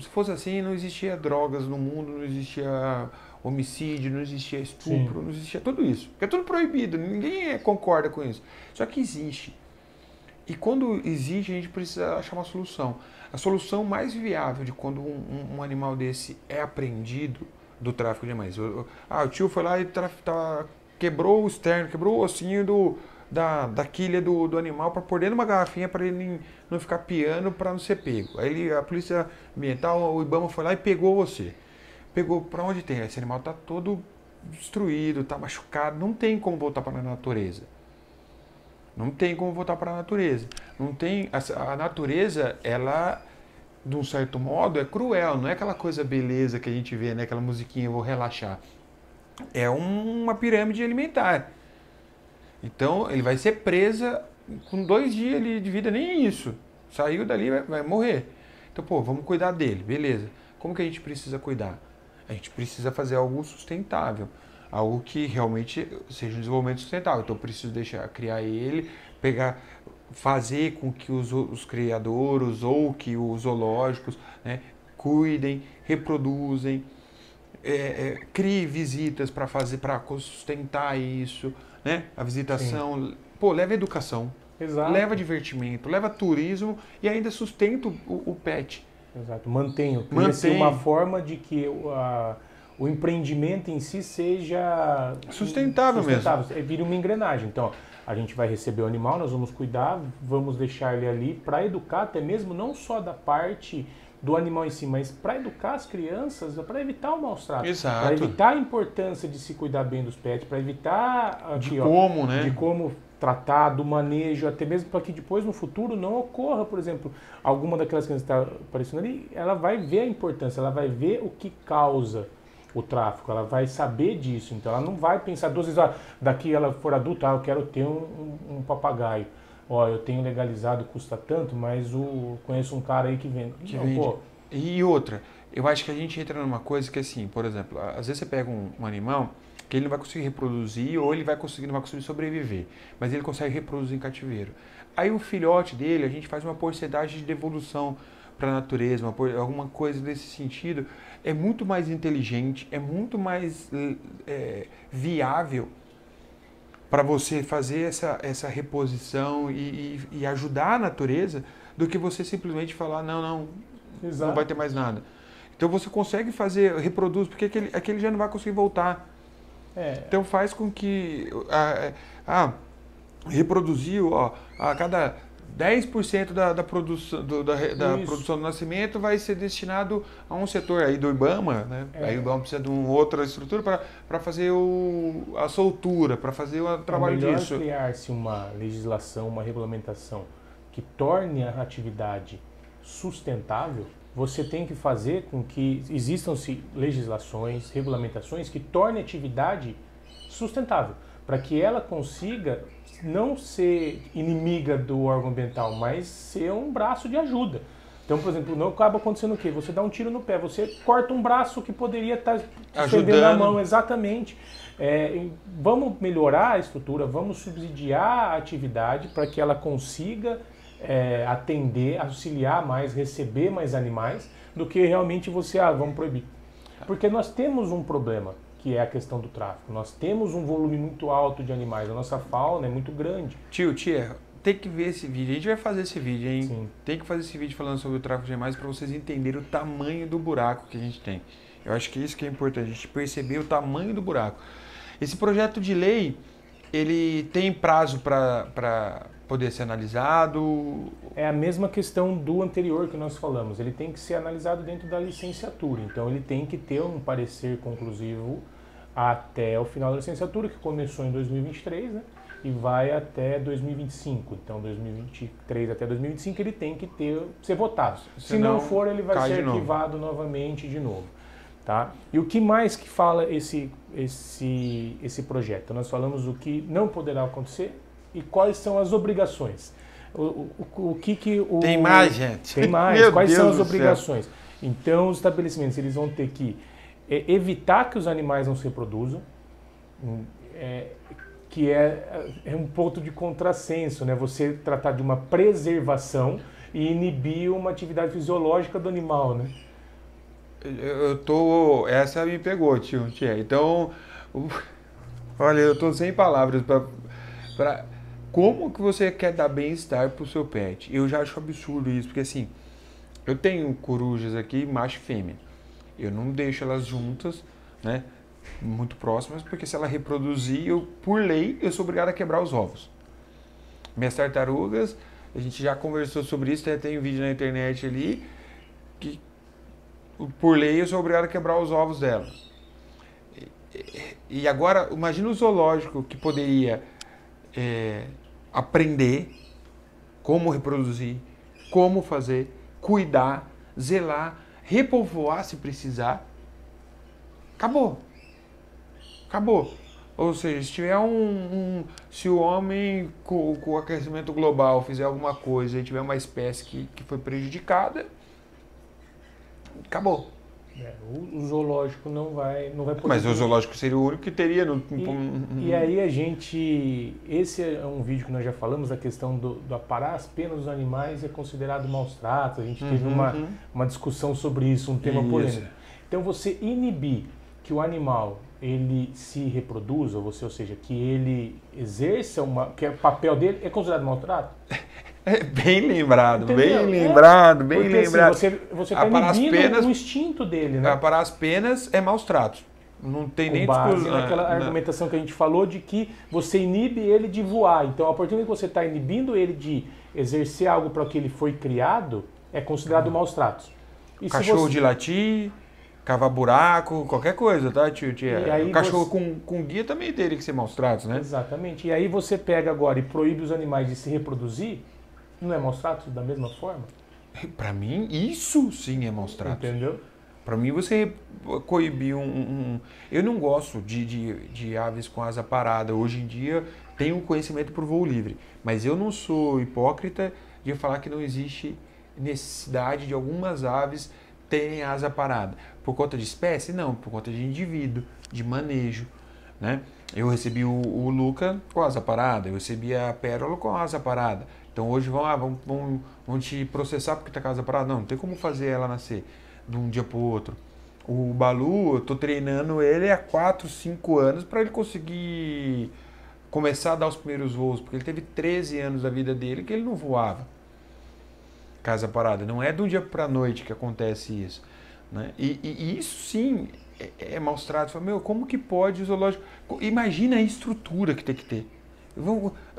Se fosse assim, não existia drogas no mundo, não existia homicídio, não existia estupro, Não existia tudo isso. Porque é tudo proibido, ninguém concorda com isso. Só que existe. E quando existe, a gente precisa achar uma solução. A solução mais viável de quando um animal desse é apreendido do tráfico de animais. O tio foi lá e quebrou o externo, quebrou o ossinho da quilha do animal para pôr dentro de uma garrafinha para ele não ficar piando, para não ser pego. Aí a polícia ambiental, o IBAMA foi lá e pegou você. Pegou para onde tem? Esse animal está todo destruído, está machucado, não tem como voltar para a natureza. Não tem como voltar para a natureza. Não tem, a natureza, ela, de um certo modo, é cruel. Não é aquela coisa beleza que a gente vê, né? Aquela musiquinha, eu vou relaxar. É uma pirâmide alimentar. Então, ele vai ser presa com 2 dias de vida, nem isso. Saiu dali, vai morrer. Então, vamos cuidar dele, beleza. Como que a gente precisa cuidar? A gente precisa fazer algo sustentável. Algo que realmente seja um desenvolvimento sustentável. Então eu preciso criar ele, fazer com que os criadores ou que os zoológicos, né, cuidem, reproduzem, crie visitas para sustentar isso, né? A visitação, leva educação, Exato. Leva divertimento, leva turismo e ainda sustenta o pet. Exato, mantém uma forma de que o empreendimento em si seja sustentável mesmo. Vira uma engrenagem. Então, a gente vai receber o animal, nós vamos cuidar, vamos deixar ele ali para educar até mesmo não só da parte do animal em si, mas para educar as crianças, para evitar o maus tratos, para evitar a importância de se cuidar bem dos pets, para evitar de como tratar, do manejo, até mesmo para que depois no futuro não ocorra, por exemplo, alguma daquelas crianças que está aparecendo ali, ela vai ver a importância, ela vai ver o que causa o tráfico, ela vai saber disso, então ela não vai pensar 2 vezes, daqui ela for adulta, eu quero ter um papagaio, eu tenho legalizado, custa tanto, mas conheço um cara aí que vende. E outra, eu acho que a gente entra numa coisa que assim, por exemplo, às vezes você pega um animal que ele não vai conseguir reproduzir ou ele não vai conseguir sobreviver, mas ele consegue reproduzir em cativeiro. Aí o filhote dele, a gente faz uma porcentagem de devolução para a natureza, alguma coisa desse sentido, é muito mais inteligente, é muito mais viável para você fazer essa reposição e ajudar a natureza do que você simplesmente falar, não vai ter mais nada. Então você consegue reproduz, porque aquele já não vai conseguir voltar. Então faz com que reproduziu, a cada 10% da produção produção do nascimento vai ser destinado a um setor aí do IBAMA, né? Aí o IBAMA precisa de uma outra estrutura para fazer a soltura, para fazer o trabalho disso. É melhor criar-se uma legislação, uma regulamentação que torne a atividade sustentável. Você tem que fazer com que existam-se legislações, regulamentações que tornem a atividade sustentável, para que ela consiga não ser inimiga do órgão ambiental, mas ser um braço de ajuda. Então, por exemplo, não acaba acontecendo o quê? Você dá um tiro no pé, você corta um braço que poderia estar estendendo a mão, exatamente. Vamos melhorar a estrutura, vamos subsidiar a atividade para que ela consiga atender, auxiliar mais, receber mais animais, do que realmente você, vamos proibir. Porque nós temos um problema, que é a questão do tráfico. Nós temos um volume muito alto de animais, a nossa fauna é muito grande. Tia, tem que ver esse vídeo. A gente vai fazer esse vídeo, hein? Sim. Tem que fazer esse vídeo falando sobre o tráfico de animais para vocês entenderem o tamanho do buraco que a gente tem. Eu acho que isso que é importante, a gente perceber o tamanho do buraco. Esse projeto de lei, ele tem prazo para poder ser analisado? É a mesma questão do anterior que nós falamos. Ele tem que ser analisado dentro da licenciatura. Então, ele tem que ter um parecer conclusivo até o final da licenciatura, que começou em 2023, né? E vai até 2025. Então, 2023 até 2025 ele tem que ser votado. Se não for, ele vai ser arquivado novamente de novo. Tá? E o que mais que fala esse projeto? Nós falamos o que não poderá acontecer e quais são as obrigações. Tem mais, gente? Tem mais. Quais são as obrigações? Então, os estabelecimentos eles vão ter que evitar que os animais não se reproduzam, que é um ponto de contrassenso, né? Você tratar de uma preservação e inibir uma atividade fisiológica do animal, né? Essa me pegou, tio. Então, olha, eu tô sem palavras para como que você quer dar bem-estar pro seu pet. Eu já acho absurdo isso, porque assim, eu tenho corujas aqui, macho e fêmea. Eu não deixo elas juntas, né? Muito próximas, porque se ela reproduzir, por lei, eu sou obrigado a quebrar os ovos. Minhas tartarugas, a gente já conversou sobre isso, tem um vídeo na internet ali, que por lei eu sou obrigado a quebrar os ovos dela. E agora, imagina o zoológico que poderia aprender como reproduzir, como fazer, cuidar, zelar, repovoar se precisar. Acabou. Ou seja, se tiver se o homem com o aquecimento global fizer alguma coisa e tiver uma espécie que foi prejudicada, acabou. O zoológico não vai poder. Mas o zoológico seria o único que teria. E aí esse é um vídeo que nós já falamos, a questão do aparar as penas dos animais é considerado maus tratos. A gente teve uma discussão sobre isso, um tema polêmico. Então você inibir que o animal ele se reproduza, ou seja, que ele exerça que o papel dele é considerado maltrato? Bem lembrado, entendeu? Bem porque, lembrado. Assim, você está inibindo o instinto dele, né? Aparar as penas é maus tratos. Não tem nem discussão. Naquela argumentação que a gente falou de que você inibe ele de voar. Então, a partir do momento que você está inibindo ele de exercer algo para que ele foi criado, é considerado maus tratos. E cachorro de latir, cavar buraco, qualquer coisa, tá, tio? O cachorro com guia também teria que ser maus tratos, né? Exatamente. E aí você pega agora e proíbe os animais de se reproduzir, não é maus tratos da mesma forma? Para mim, isso sim é maus tratos. Entendeu? Para mim, você coibir Eu não gosto de aves com asa parada. Hoje em dia, tenho conhecimento por voo livre. Mas eu não sou hipócrita de falar que não existe necessidade de algumas aves terem asa parada. Por conta de espécie? Não, por conta de indivíduo, de manejo, né? Eu recebi o Luca com asa parada, eu recebi a Pérola com asa parada. Então hoje vão te processar porque está com asa parada. Não tem como fazer ela nascer de um dia para o outro. O Balu, eu estou treinando ele há 4, 5 anos para ele conseguir começar a dar os primeiros voos, porque ele teve 13 anos da vida dele que ele não voava. Casa parada. Não é de um dia para a noite que acontece isso, né? E isso sim é maus tratos. Como que pode o zoológico... Imagina a estrutura que tem que ter.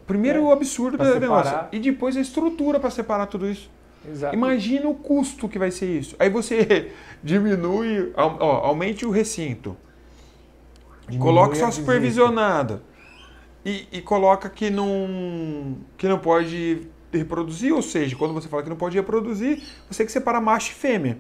Primeiro o absurdo da negócio. E depois a estrutura para separar tudo isso. Exato. Imagina o custo que vai ser isso. Aí você diminui, aumente o recinto. Coloca só supervisionada. E coloca que não pode reproduzir, ou seja, quando você fala que não pode reproduzir, você tem que separar macho e fêmea.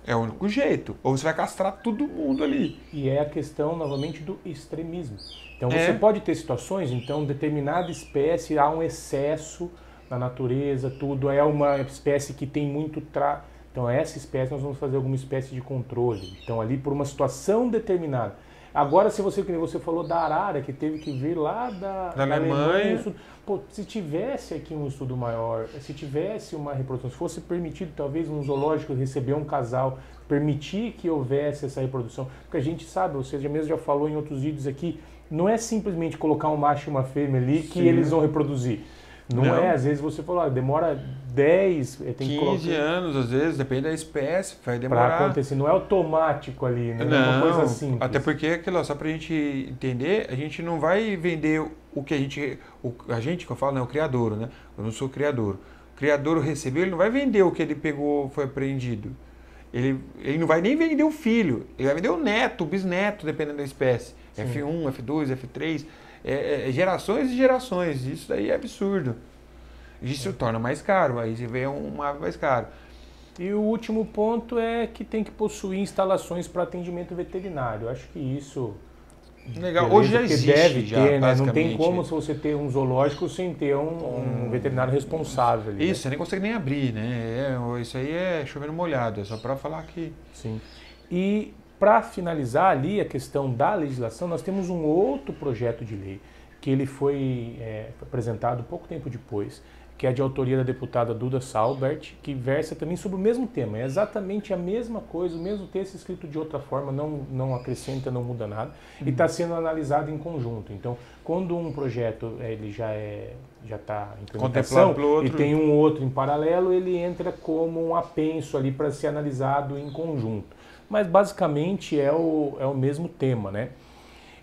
É o único jeito. Ou você vai castrar todo mundo ali. E é a questão, novamente, do extremismo. Então você pode ter situações, então, determinada espécie há um excesso na natureza, tudo. É uma espécie que tem muito... Então, essa espécie nós vamos fazer alguma espécie de controle. Então, ali por uma situação determinada. Agora, se você, como você falou, da arara, que teve que vir lá da Alemanha. Pô, se tivesse aqui um estudo maior, se tivesse uma reprodução, se fosse permitido, talvez, num zoológico receber um casal, permitir que houvesse essa reprodução. Porque a gente sabe, você mesmo já falou em outros vídeos aqui, não é simplesmente colocar um macho e uma fêmea ali que eles vão reproduzir. Não é, às vezes você falou, demora 10, tem 15 anos, às vezes, depende da espécie, vai demorar. Para acontecer, não é automático ali, né? Não é uma coisa simples. Até porque, aquilo, só pra gente entender, a gente não vai vender o que a gente, que eu falo, né, o criadouro, né? Eu não sou criador. O criadouro recebeu, ele não vai vender o que ele pegou, foi apreendido. Ele não vai nem vender o filho, ele vai vender o neto, o bisneto, dependendo da espécie. Sim. F1, F2, F3... gerações e gerações, isso daí é absurdo. Isso torna mais caro, aí você vê um ave mais caro. E o último ponto é que tem que possuir instalações para atendimento veterinário. Eu acho que isso... Legal, beleza, hoje já existe, deve ter, né? Não tem como se você ter um zoológico sem ter um veterinário responsável. Ali, isso, você nem consegue nem abrir, né? Isso aí é chovendo molhado, é só para falar que... Sim. E... Para finalizar ali a questão da legislação, nós temos um outro projeto de lei que ele foi apresentado pouco tempo depois, que é de autoria da deputada Duda Salbert, que versa também sobre o mesmo tema. É exatamente a mesma coisa, o mesmo texto escrito de outra forma, não acrescenta, não muda nada, e está sendo analisado em conjunto. Então, quando um projeto ele já está em implementação e tem um outro em paralelo, ele entra como um apenso ali para ser analisado em conjunto. Mas basicamente é o mesmo tema, né?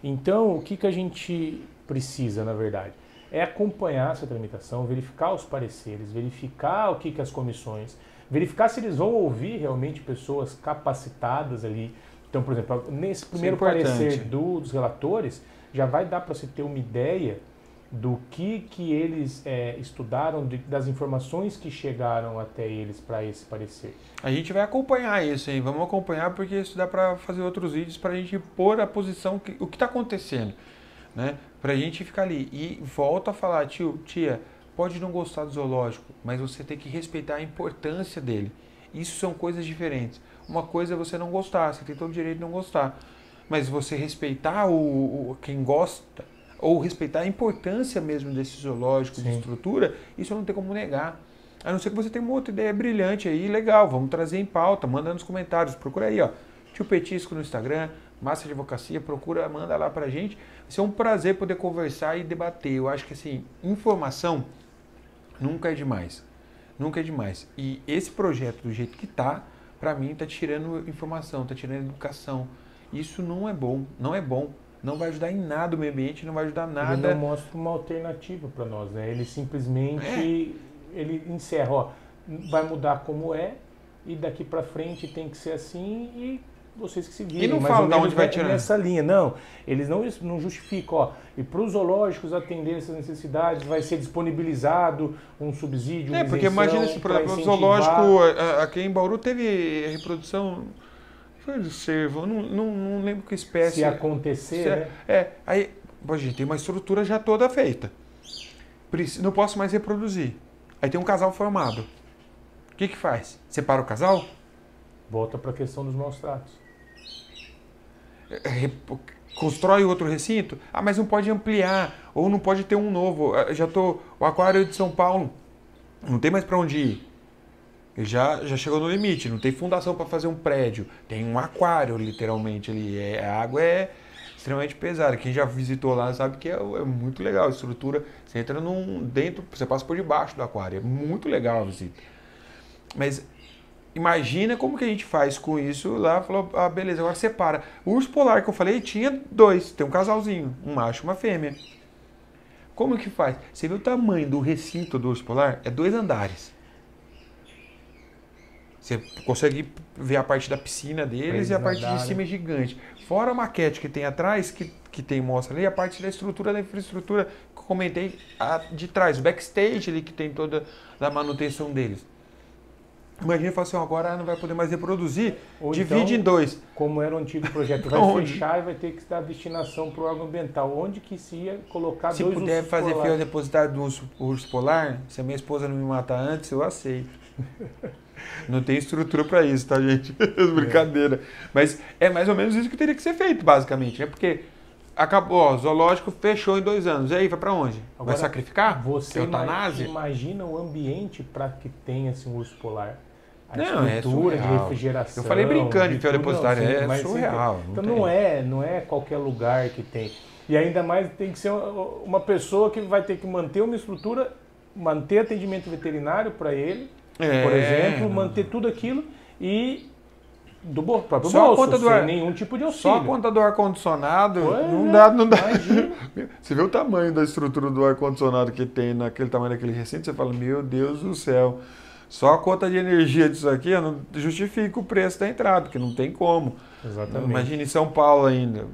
Então, o que a gente precisa, na verdade? É acompanhar essa tramitação, verificar os pareceres, verificar o que as comissões, verificar se eles vão ouvir realmente pessoas capacitadas ali. Então, por exemplo, nesse primeiro parecer dos relatores, já vai dar para você ter uma ideia do que eles estudaram, das informações que chegaram até eles para esse parecer. A gente vai acompanhar isso, hein? Vamos acompanhar porque isso dá para fazer outros vídeos para a gente pôr a posição, o que está acontecendo, né? Para a gente ficar ali. E volto a falar, tia, pode não gostar do zoológico, mas você tem que respeitar a importância dele. Isso são coisas diferentes. Uma coisa é você não gostar, você tem todo o direito de não gostar. Mas você respeitar quem gosta, ou respeitar a importância mesmo desse zoológico, de estrutura, isso não tem como negar. A não ser que você tenha uma outra ideia brilhante aí, legal, vamos trazer em pauta, manda nos comentários, procura aí, ó, Tio Petisco no Instagram, Massa de Advocacia, procura, manda lá pra gente. Vai ser um prazer poder conversar e debater. Eu acho que, assim, informação nunca é demais. Nunca é demais. E esse projeto, do jeito que tá, pra mim, tá tirando informação, tá tirando educação. Isso não é bom, não é bom. Não vai ajudar em nada o meio ambiente, não vai ajudar nada. Ele não mostra uma alternativa para nós, né? Ele simplesmente ele encerra, ó, vai mudar como é e daqui para frente tem que ser assim e vocês que se virem. E não fala de onde vai tirar. Nessa linha, não. Eles não justificam, ó. E para os zoológicos atender essas necessidades vai ser disponibilizado um subsídio, uma porque imagina se, por exemplo, o zoológico aqui em Bauru teve reprodução... Foi do cervo, eu não lembro que espécie... Se acontecer, né? Aí, a gente tem uma estrutura já toda feita. Não posso mais reproduzir. Aí tem um casal formado. O que faz? Separa o casal? Volta para a questão dos maus tratos. Constrói outro recinto? Ah, mas não pode ampliar, ou não pode ter um novo. O aquário de São Paulo, não tem mais para onde ir. Ele já chegou no limite, não tem fundação para fazer um prédio, tem um aquário literalmente ali, a água é extremamente pesada. Quem já visitou lá sabe que é muito legal a estrutura, você entra dentro, você passa por debaixo do aquário, é muito legal a visita. Mas imagina como que a gente faz com isso lá, falou, beleza, agora separa. O urso polar que eu falei tinha 2, tem um casalzinho, um macho e uma fêmea. Como que faz? Você viu o tamanho do recinto do urso polar? É 2 andares. Você consegue ver a parte da piscina deles e a parte de cima é gigante. Fora a maquete que tem atrás, que tem mostra ali, a parte da estrutura, da infraestrutura que eu comentei de trás, o backstage ali que tem toda a manutenção deles. Imagina e fala assim, agora não vai poder mais reproduzir, Ou divide então, em 2. como era o antigo projeto, vai Onde? fechar e vai ter que dar destinação para o órgão ambiental. Onde que se ia colocar Se dois puder ursos fazer polares? fiel depositário do urso polar, se a minha esposa não me matar antes, eu aceito. Não tem estrutura para isso, tá, gente? Brincadeira. Mas é mais ou menos isso que teria que ser feito, basicamente, né? Porque acabou, ó, o zoológico fechou em 2 anos. E aí, vai para onde? Agora, vai sacrificar? Você Eutanásia? imagina o ambiente para que tenha assim, um urso polar. A Não, é estrutura de surreal. refrigeração. Eu falei brincando de fiel tudo, depositário, não, sim, é mas surreal. Então tem. não é qualquer lugar que tem. E ainda mais tem que ser uma pessoa que vai ter que manter uma estrutura, manter atendimento veterinário para ele, por exemplo, manter tudo aquilo e do próprio Só a bolso, conta do sem ar. nenhum tipo de Só auxílio. a conta do ar-condicionado, Pois não é, dá, não dá. imagina. Você vê o tamanho da estrutura do ar-condicionado que tem naquele tamanho daquele recinto, você fala, meu Deus do céu. Só a conta de energia disso aqui não justifica o preço da entrada, porque não tem como. Exatamente. Imagina em São Paulo ainda.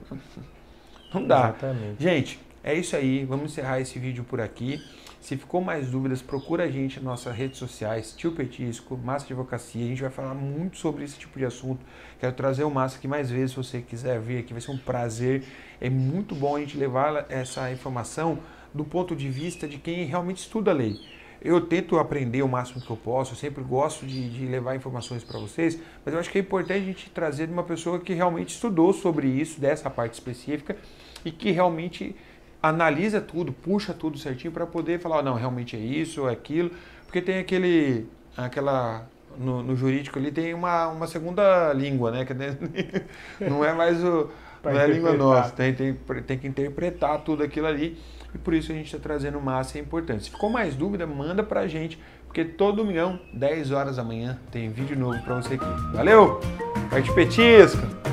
Não dá. Exatamente. Gente, é isso aí. Vamos encerrar esse vídeo por aqui. Se ficou mais dúvidas, procura a gente nas nossas redes sociais, Tio Petisco, Massa Advocacia. A gente vai falar muito sobre esse tipo de assunto. Quero trazer o Massa aqui mais vezes, se você quiser vir aqui, vai ser um prazer. É muito bom a gente levar essa informação do ponto de vista de quem realmente estuda a lei. Eu tento aprender o máximo que eu posso, eu sempre gosto de levar informações para vocês, mas eu acho que é importante a gente trazer de uma pessoa que realmente estudou sobre isso, dessa parte específica, e que realmente analisa tudo, puxa tudo certinho para poder falar, não, realmente é isso ou é aquilo, porque tem no jurídico ali tem uma segunda língua, né? Que não é mais não é a língua nossa, tem que interpretar tudo aquilo ali. E por isso a gente está trazendo Massa, é importante. Se ficou mais dúvida, manda pra gente, porque todo domingão, 10 horas da manhã, tem vídeo novo pra você aqui. Valeu! Vai de petisco!